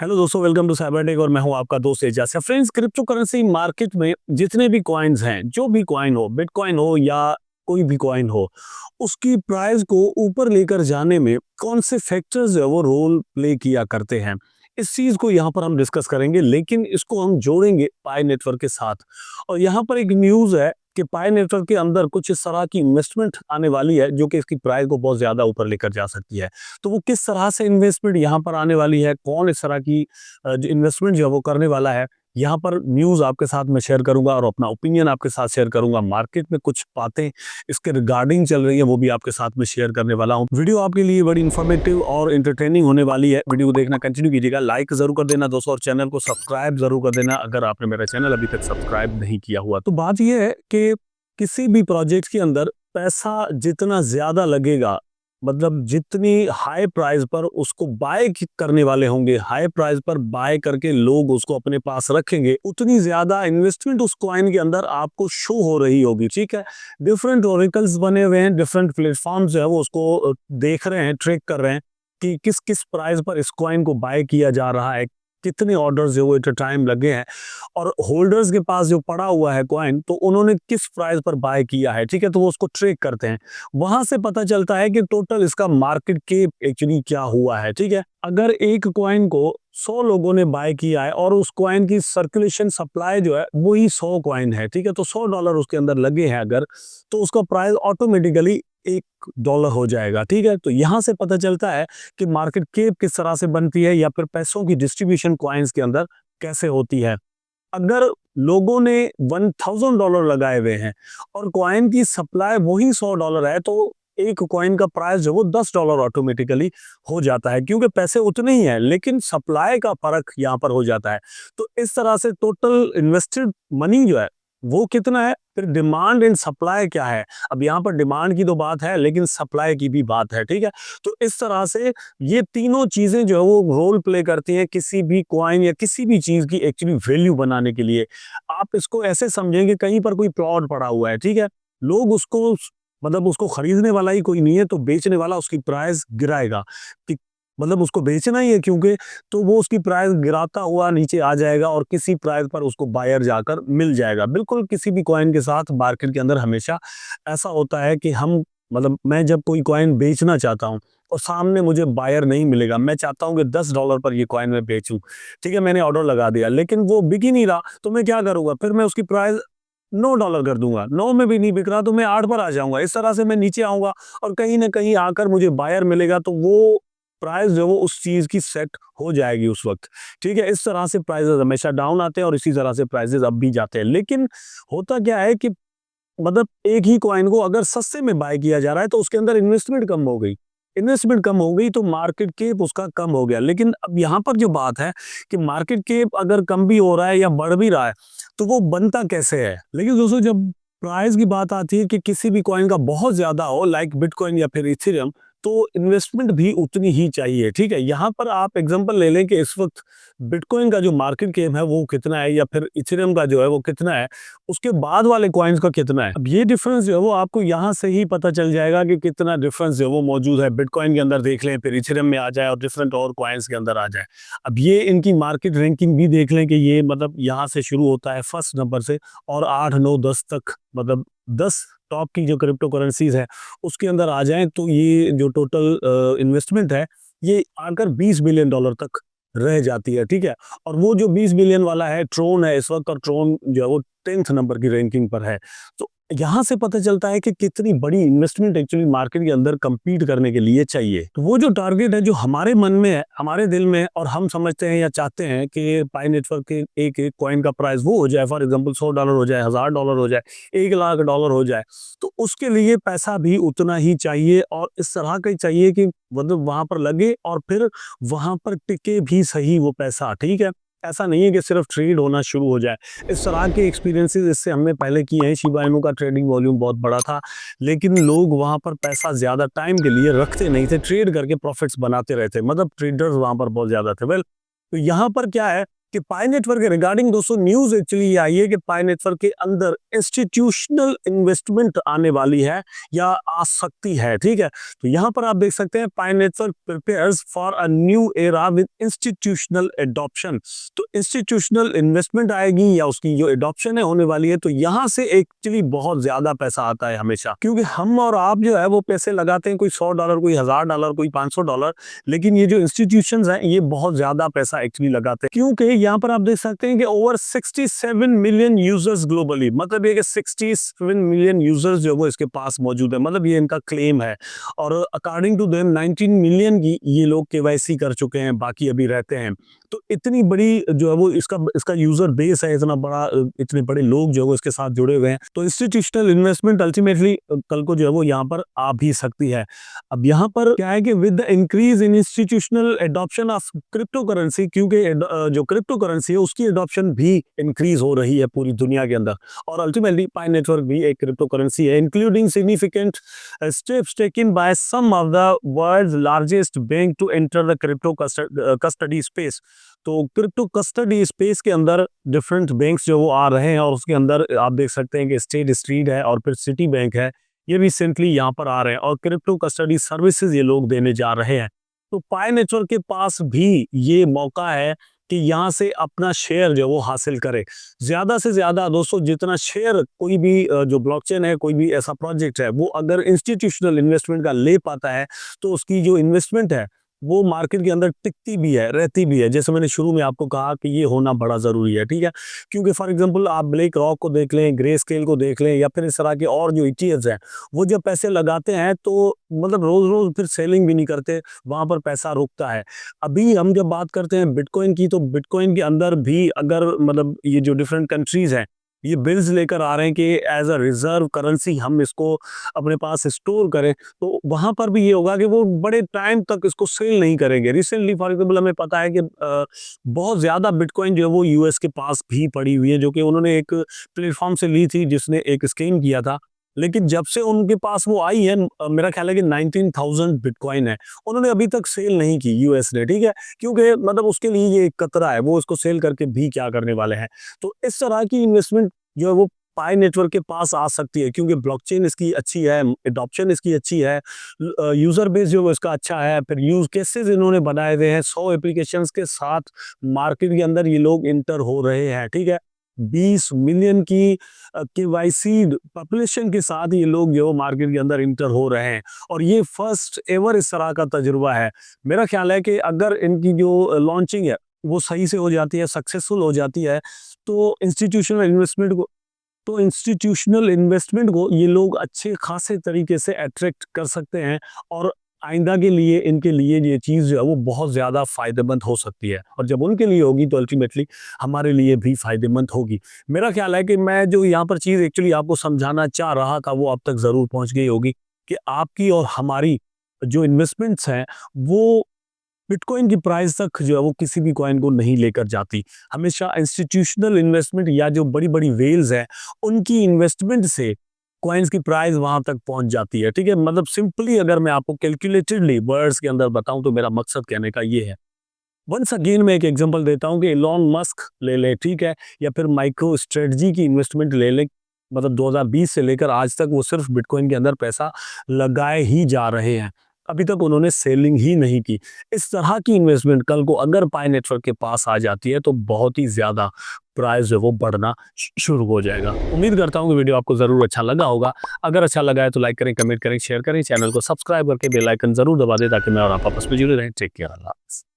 Hello दोस्तों, welcome to Cybertech और मैं हूं आपका दोस्त Ejaz. Friends, crypto currency market में जितने भी कॉइन्स हैं, जो भी कॉइन हो, बिटकॉइन हो या कोई भी कॉइन हो, उसकी प्राइस को ऊपर लेकर जाने में कौन से फैक्टर्स जो है वो रोल प्ले किया करते हैं, इस चीज को यहाँ पर हम डिस्कस करेंगे। लेकिन इसको हम जोड़ेंगे पाई नेटवर्क के साथ। और यहाँ पर एक न्यूज है कि पाई नेटवर्क के अंदर कुछ इस तरह की इन्वेस्टमेंट आने वाली है जो कि इसकी प्राइस को बहुत ज्यादा ऊपर लेकर जा सकती है। तो वो किस तरह से इन्वेस्टमेंट यहाँ पर आने वाली है, कौन इस तरह की जो इन्वेस्टमेंट जो है वो करने वाला है, यहाँ पर न्यूज़ आपके साथ मैं शेयर करूंगा और अपना ओपिनियन आपके साथ शेयर करूंगा। मार्केट में कुछ बातें इसके रिगार्डिंग चल रही है, वो भी आपके साथ में शेयर करने वाला हूँ। वीडियो आपके लिए बड़ी इन्फॉर्मेटिव और एंटरटेनिंग होने वाली है। वीडियो को देखना कंटिन्यू कीजिएगा, लाइक जरूर कर देना दोस्तों, और चैनल को सब्सक्राइब जरूर कर देना अगर आपने मेरा चैनल अभी तक सब्सक्राइब नहीं किया हुआ। तो बात यह है कि किसी भी प्रोजेक्ट के अंदर पैसा जितना ज्यादा लगेगा, मतलब जितनी हाई प्राइस पर उसको बाय करने वाले होंगे, हाई प्राइस पर बाय करके लोग उसको अपने पास रखेंगे, उतनी ज्यादा इन्वेस्टमेंट उस कॉइन के अंदर आपको शो हो रही होगी। ठीक है, डिफरेंट ओरेकल्स बने हुए हैं, डिफरेंट प्लेटफॉर्म जो है वो उसको देख रहे हैं, ट्रैक कर रहे हैं कि किस किस प्राइस पर इस कॉइन को बाय किया जा रहा है, कितने ऑर्डर्स जो वो एट टाइम लगे हैं, और होल्डर्स के पास जो पड़ा हुआ है कॉइन, तो उन्होंने किस प्राइस पर बाय किया है। ठीक है, तो वो उसको ट्रेक करते हैं। वहां से पता चलता है कि टोटल इसका मार्केट कैप एक्चुअली क्या हुआ है। ठीक है, अगर एक कॉइन को 100 लोगों ने बाय किया है और उस कॉइन की सर्कुलेशन सप्लाई जो है वही 100 कॉइन है, ठीक है, तो $100 उसके अंदर लगे हैं अगर, तो उसका प्राइस ऑटोमेटिकली $1 हो जाएगा। ठीक है, तो यहां से पता चलता है कि मार्केट कैप किस तरह से बनती है या फिर पैसों की डिस्ट्रीब्यूशन कॉइन्स के अंदर कैसे होती है। अगर लोगों ने $1000 लगाए हुए हैं और कॉइन की सप्लाई वही $100 है, तो एक कॉइन का प्राइस जो वो $10 ऑटोमेटिकली हो जाता है, क्योंकि पैसे उतने ही हैं लेकिन सप्लाई का फर्क यहाँ पर हो जाता है। तो इस तरह से टोटल इन्वेस्टेड मनी जो है वो कितना है, फिर डिमांड एंड सप्लाई क्या है। अब यहाँ पर डिमांड की तो बात है लेकिन सप्लाई की भी बात है। ठीक है, तो इस तरह से ये तीनों चीजें जो है वो रोल प्ले करती हैं किसी भी कॉइन या किसी भी चीज की एक्चुअली वैल्यू बनाने के लिए। आप इसको ऐसे समझेंगे, कहीं पर कोई प्लॉट पड़ा हुआ है, ठीक है, लोग उसको मतलब उसको खरीदने वाला ही कोई नहीं है, तो बेचने वाला उसकी प्राइस गिराएगा कि मतलब उसको बेचना ही है, क्योंकि तो वो उसकी प्राइस गिराता हुआ नीचे आ जाएगा और किसी प्राइस पर उसको बायर जाकर मिल जाएगा। बिल्कुल किसी भी कॉइन के साथ मार्केट के अंदर हमेशा ऐसा होता है कि हम मतलब मैं जब कोई कॉइन बेचना चाहता हूं और सामने मुझे बायर नहीं मिलेगा, मैं चाहता हूं कि $10 पर ये कॉइन मैं बेचूं, ठीक है, मैंने ऑर्डर लगा दिया लेकिन वो बिक ही नहीं रहा, तो मैं क्या करूंगा, फिर मैं उसकी प्राइस $9 कर दूंगा। 9 में भी नहीं बिक रहा तो मैं 8 पर आ जाऊंगा। इस तरह से मैं नीचे आऊंगा और कहीं ना कहीं आकर मुझे बायर मिलेगा, तो वो प्राइस जो वो उस चीज की सेट हो जाएगी उस वक्त। ठीक है, इस तरह से प्राइसेस हमेशा डाउन आते हैं और इसी तरह से प्राइसेस अब भी जाते हैं। लेकिन होता क्या है कि मतलब एक ही कॉइन को अगर सस्ते में बाय किया जा रहा है तो उसके अंदर इन्वेस्टमेंट कम हो गई, इन्वेस्टमेंट कम हो गई तो मार्केट कैप उसका कम हो गया। लेकिन अब यहाँ पर जो बात है कि मार्केट कैप अगर कम भी हो रहा है या बढ़ भी रहा है, तो वो बनता कैसे है। लेकिन दोस्तों, जब प्राइस की बात आती है कि किसी भी कॉइन का बहुत ज्यादा हो, लाइक बिटकॉइन या फिर इथेरियम, तो इन्वेस्टमेंट भी उतनी ही चाहिए। ठीक है, यहाँ पर आप एग्जांपल ले लें कि इस वक्त बिटकॉइन का जो मार्केट कैप है वो कितना है या फिर इथेरियम का जो है वो कितना है, उसके बाद वाले कॉइन्स का कितना है। अब ये डिफरेंस जो है वो आपको यहाँ से ही पता चल जाएगा कि कितना डिफरेंस जो है वो मौजूद है। बिटकॉइन के अंदर देख लें, फिर इथेरियम में आ जाए और डिफरेंट और कॉइन्स के अंदर आ जाए। अब ये इनकी मार्केट रैंकिंग भी देख लें कि ये मतलब यहाँ से शुरू होता है फर्स्ट नंबर से और 8 9 10 तक, मतलब 10 टॉप की जो क्रिप्टो करेंसीज है उसके अंदर आ जाएं, तो ये जो टोटल इन्वेस्टमेंट है ये आकर $20 बिलियन तक रह जाती है। ठीक है, और वो जो 20 बिलियन वाला है ट्रोन है इस वक्त, और ट्रोन जो है वो 10th नंबर की रैंकिंग पर है। तो यहाँ से पता चलता है कि कितनी बड़ी इन्वेस्टमेंट एक्चुअली मार्केट के अंदर compete करने के लिए चाहिए। तो वो जो टारगेट है जो हमारे मन में है, हमारे दिल में है, और हम समझते हैं या चाहते हैं कि पाई नेटवर्क के एक एक कॉइन का प्राइस वो हो जाए, फॉर एग्जांपल $100 हो जाए, $1000 हो जाए, $1,00,000 हो जाए, तो उसके लिए पैसा भी उतना ही चाहिए और इस तरह का ही चाहिए कि मतलब वहां पर लगे और फिर वहां पर टिके भी सही वो पैसा। ठीक है, ऐसा नहीं है कि सिर्फ ट्रेड होना शुरू हो जाए। इस तरह के एक्सपीरियंसेस इससे हमने पहले किए हैं। शिबा इनू का ट्रेडिंग वॉल्यूम बहुत बड़ा था लेकिन लोग वहां पर पैसा ज्यादा टाइम के लिए रखते नहीं थे, ट्रेड करके प्रॉफिट्स बनाते रहते, मतलब ट्रेडर्स वहां पर बहुत ज्यादा थे। वेल, तो यहाँ पर क्या है कि पाई नेटवर्क के रिगार्डिंग दोस्तों न्यूज़ एक्चुअली ये आई है कि पाई नेटवर्क के अंदर इंस्टीट्यूशनल इन्वेस्टमेंट आने वाली है या आ सकती है, ठीक है। तो यहाँ पर आप देख सकते हैं Pi network prepares for a new era with institutional adoption. तो इंस्टीट्यूशनल इन्वेस्टमेंट आएगी या उसकी जो एडॉप्शन है होने वाली है, तो यहाँ से एक्चुअली बहुत ज्यादा पैसा आता है हमेशा, क्योंकि हम और आप जो है वो पैसे लगाते हैं, कोई $100, कोई $1000, कोई $500, लेकिन ये जो इंस्टीट्यूशंस हैं ये बहुत ज्यादा पैसा एक्चुअली लगाते हैं, क्योंकि यहाँ पर आप देख सकते हैं कि ओवर 67 मिलियन यूजर्स ग्लोबली, मतलब ये कि 67 मिलियन यूजर्स जो वो इसके पास मौजूद है, मतलब ये इनका क्लेम है। और अकॉर्डिंग टू देम 19 मिलियन की ये लोग केवाईसी कर चुके हैं, बाकी अभी रहते हैं। तो इतनी बड़ी जो है वो इसका यूजर बेस है, इतना बड़ा, इतने बड़े लोग जो है वो इसके साथ जुड़े हुए हैं। तो इंस्टीट्यूशनल इन्वेस्टमेंट अल्टीमेटली कल को जो है वो यहाँ पर आ भी सकती है। अब यहाँ पर क्या है कि with the increase in institutional adoption of crypto currency, क्योंकि जो क्रिप्टो करेंसी है उसकी एडॉप्शन भी इंक्रीज हो रही है पूरी दुनिया के अंदर, और अल्टीमेटली पाई नेटवर्क भी एक क्रिप्टो करेंसी है, including significant steps taken by some of the world's largest bank to enter the crypto custody space। तो क्रिप्टो कस्टडी स्पेस के अंदर डिफरेंट बैंक्स जो वो आ रहे हैं, और उसके अंदर आप देख सकते हैं कि स्टेट स्ट्रीट है और फिर सिटी बैंक है, ये रिसेंटली यहाँ पर आ रहे हैं और क्रिप्टो कस्टडी सर्विसेज ये लोग देने जा रहे हैं। तो पाई नेटवर्क के पास भी ये मौका है कि यहाँ से अपना शेयर जो वो हासिल करे। ज़्यादा से ज़्यादा दोस्तों जितना शेयर कोई भी जो ब्लॉकचेन है, कोई भी ऐसा प्रोजेक्ट है, वो अगर इंस्टीट्यूशनल इन्वेस्टमेंट का ले पाता है, तो उसकी जो इन्वेस्टमेंट है वो मार्केट के अंदर टिकती भी है, रहती भी है। जैसे मैंने शुरू में आपको कहा कि ये होना बड़ा ज़रूरी है, ठीक है। क्योंकि फॉर एग्जांपल आप ब्लैक रॉक को देख लें, ग्रे स्केल को देख लें, या फिर इस तरह के और जो ईटीएफ्स हैं, वो जब पैसे लगाते हैं तो मतलब रोज़-रोज़ फिर सेलिंग भी नहीं करते, वहाँ पर पैसा रुकता है। अभी हम जब बात करते हैं बिटकॉइन की, तो बिटकॉइन के अंदर भी अगर मतलब ये जो डिफरेंट कंट्रीज़ हैं, ये बिल्स लेकर आ रहे हैं कि एज अ रिजर्व करेंसी हम इसको अपने पास स्टोर करें, तो वहाँ पर भी ये होगा कि वो बड़े टाइम तक इसको सेल नहीं करेंगे। रिसेंटली फॉर एग्जांपल हमें पता है कि बहुत ज़्यादा बिटकॉइन जो है वो यूएस के पास भी पड़ी हुई है, जो कि उन्होंने एक प्लेटफॉर्म से ली थी जिसने एक स्कैम किया था। लेकिन जब से उनके पास वो आई है, मेरा ख्याल है कि 19,000 बिटकॉइन है, उन्होंने अभी तक सेल नहीं की यूएस ने, ठीक है, क्योंकि मतलब उसके लिए ये एक खतरा है, वो इसको सेल करके भी क्या करने वाले हैं। तो इस तरह की इन्वेस्टमेंट जो है वो पाई नेटवर्क के पास आ सकती है, क्योंकि ब्लॉकचेन इसकी अच्छी है, एडॉप्शन इसकी अच्छी है, यूजर बेस जो है इसका अच्छा है, फिर यूज केसेस इन्होंने बनाए हुए हैं, 100 एप्लीकेशंस के साथ मार्केट के अंदर ये लोग इंटर हो रहे हैं, ठीक है। 20 मिलियन की केवाईसी पॉपुलेशन के साथ ये लोग जो मार्केट के अंदर इंटर हो रहे हैं, और ये फर्स्ट एवर इस तरह का तजुर्बा है। मेरा ख्याल है कि अगर इनकी जो लॉन्चिंग है वो सही से हो जाती है, सक्सेसफुल हो जाती है, तो इंस्टीट्यूशनल इन्वेस्टमेंट को ये लोग अच्छे खासे तरीके से अट्रैक्ट कर सकते हैं, और आइंदा के लिए इनके लिए ये चीज़ जो है वो बहुत ज़्यादा फ़ायदेमंद हो सकती है, और जब उनके लिए होगी तो अल्टीमेटली हमारे लिए भी फ़ायदेमंद होगी। मेरा ख्याल है कि मैं जो यहाँ पर चीज़ एक्चुअली आपको समझाना चाह रहा था वो अब तक ज़रूर पहुँच गई होगी, कि आपकी और हमारी जो इन्वेस्टमेंट्स हैं वो बिटकॉइन की प्राइस तक जो है वो किसी भी कॉइन को नहीं लेकर जाती। हमेशा इंस्टीट्यूशनल इन्वेस्टमेंट या जो बड़ी-बड़ी व्हेल्स हैं, उनकी इन्वेस्टमेंट से कॉइन्स की प्राइस वहाँ तक पहुँच जाती है, ठीक है? मतलब सिंपली अगर मैं आपको कैलकुलेटेडली वर्ड्स के अंदर बताऊँ, तो मेरा मकसद कहने का ये है। वंस अगेन मैं एक एग्जांपल देता हूँ कि इलॉन मस्क ले लें, ठीक है? या फिर माइक्रो स्ट्रेटजी की इन्वेस्टमेंट ले लें, मतलब 2020 से लेकर आज तक वो सिर्फ बिटकॉइन के अंदर पैसा लगाए ही जा रहे हैं। अभी तक उन्होंने सेलिंग ही नहीं की। इस तरह की इन्वेस्टमेंट कल को अगर पाई नेटवर्क के पास आ जाती है, तो बहुत ही ज़्यादा प्राइस जो है वो बढ़ना शुरू हो जाएगा। उम्मीद करता हूँ कि वीडियो आपको ज़रूर अच्छा लगा होगा। अगर अच्छा लगा है तो लाइक करें, कमेंट करें, शेयर करें, चैनल को सब्सक्राइब करके बेल आइकन ज़रूर दबा दें, ताकि मैं और आप आपस में जुड़े रहें। टेक केयर, अल्लाह हाफ़िज़।